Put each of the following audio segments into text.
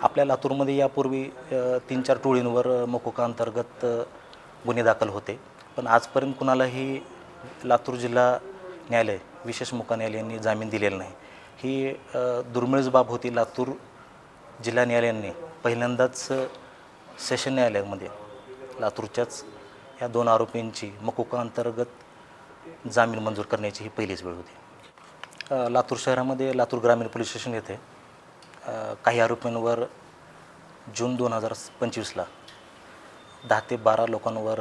आपल्या लातूरमध्ये यापूर्वी 3-4 टोळींवर मकोका अंतर्गत गुन्हे दाखल होते, पण आजपर्यंत कुणालाही लातूर जिल्हा न्यायालय विशेष मोका न्यायालयाने जामीन दिलेला नाही. ही दुर्मिळच बाब होती. लातूर जिल्हा न्यायालयाने पहिल्यांदाच सेशन न्यायालयामध्ये लातूरच्याच ह्या 2 आरोपींची मकोका अंतर्गत जामीन मंजूर करण्याची ही पहिलीच वेळ होती. लातूर शहरामध्ये लातूर ग्रामीण पोलीस स्टेशन येथे काही आरोपींवर जून 2025ला 10 ते 12 लोकांवर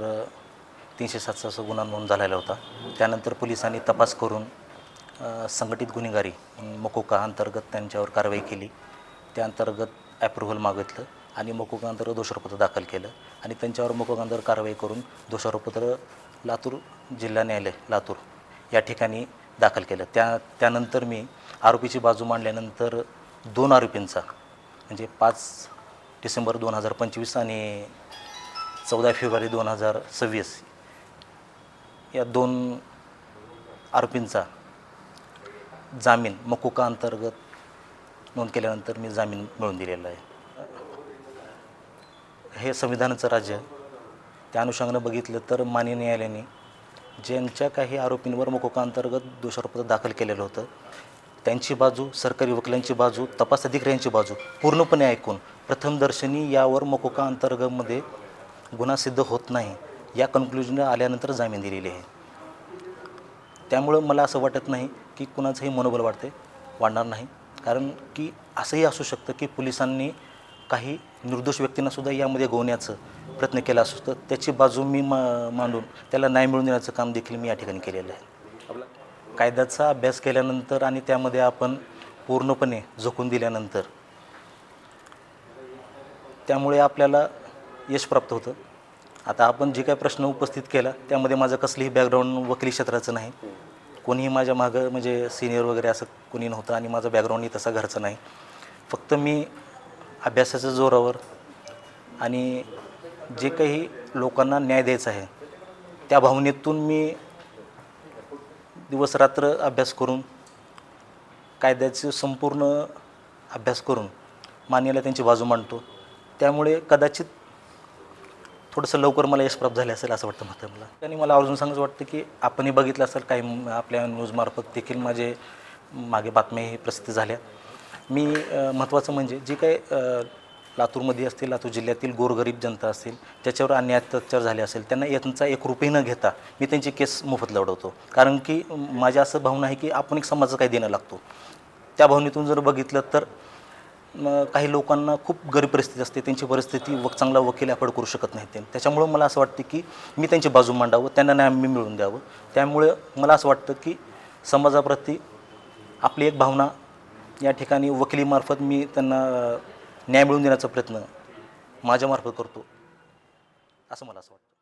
307 गुन्हा नोंद झालेला होता. त्यानंतर पोलिसांनी तपास करून संघटित गुन्हेगारी मकोका अंतर्गत त्यांच्यावर कारवाई केली. त्या अंतर्गत ॲप्रुव्हल मागितलं आणि मकोका अंतर्गत दोषारोपपत्र दाखल केलं आणि त्यांच्यावर मकोका अंतर्गत कारवाई करून दोषारोपपत्र लातूर जिल्हा न्यायालय लातूर या ठिकाणी दाखल केलं. त्यानंतर मी आरोपीची बाजू मांडल्यानंतर 2 आरोपींचा म्हणजे 5 डिसेंबर 2025 आणि 14 फेब्रुवारी 2026 या 2 आरोपींचा जामीन मकोका अंतर्गत नोंद केल्यानंतर मी जामीन मिळवून दिलेला आहे. हे संविधानाचं राज्य आहे. त्या अनुषंगानं बघितलं तर माननीय न्यायालयाने ज्यांच्या काही आरोपींवर मकोका अंतर्गत दोषारोपपत्र दाखल केलेलं होतं त्यांची बाजू, सरकारी वकिलांची बाजू, तपास अधिकाऱ्यांची बाजू पूर्णपणे ऐकून प्रथमदर्शनी यावर मकोका अंतर्गतमध्ये गुन्हा सिद्ध होत नाही या कन्क्लुजन आल्यानंतर जामीन दिलेली आहे. त्यामुळं मला असं वाटत नाही की कुणाचंही मनोबल वाढणार नाही, कारण की असंही असू शकतं की पोलिसांनी काही निर्दोष व्यक्तींनासुद्धा यामध्ये गोवण्याचं प्रयत्न केला असू शकतं. त्याची बाजू मी मांडून त्याला न्याय मिळवून देण्याचं काम देखील मी या ठिकाणी केलेलं आहे. कायद्याचा अभ्यास केल्यानंतर आणि त्यामध्ये आपण पूर्णपणे झोकून दिल्यानंतर त्यामुळे आपल्याला यश प्राप्त होतं. आता आपण जे काही प्रश्न उपस्थित केला त्यामध्ये माझं कसलीही बॅकग्राऊंड वकिली क्षेत्राचं नाही. कोणीही माझ्या मागं म्हणजे सिनियर वगैरे असं कोणी नव्हतं आणि माझं बॅकग्राऊंडही तसा घरचं नाही. फक्त मी अभ्यासाच्या जोरावर आणि जे काही लोकांना न्याय द्यायचा आहे त्या भावनेतून मी दिवसरात्र अभ्यास करून कायद्याचे संपूर्ण अभ्यास करून मान्याला त्यांची बाजू मांडतो. त्यामुळे कदाचित थोडंसं लवकर मला यश प्राप्त झाले असेल असं वाटतं मला. आणि मला आवर्जून सांगायचं वाटतं की आपणही बघितलं असेल काही आपल्या न्यूजमार्फत देखील माझे मागे बातम्याही प्रसिद्ध झाल्या. मी महत्त्वाचं म्हणजे जे काही लातूरमध्ये असतील, लातूर जिल्ह्यातील गोरगरीब जनता असेल ज्याच्यावर अन्याय अत्याचार झाले असेल त्यांना यांचा 1 रुपये न घेता मी त्यांची केस मोफत लढवतो. कारण की माझ्या असं भावना आहे की आपण एक समाजाचं काही देणं लागतो. त्या भावनेतून जर बघितलं तर काही लोकांना खूप गरीब परिस्थिती असते, त्यांची परिस्थिती चांगला वकील अफोर्ड करू शकत नाही. त्याच्यामुळं मला असं वाटतं की मी त्यांची बाजू मांडावं, त्यांना न्याय मी मिळवून द्यावं. त्यामुळे मला असं वाटतं की समाजाप्रती आपली एक भावना या ठिकाणी वकिलीमार्फत मी त्यांना न्याय मिळवून देण्याचा प्रयत्न माझ्यामार्फत करतो असं मला असं वाटतं.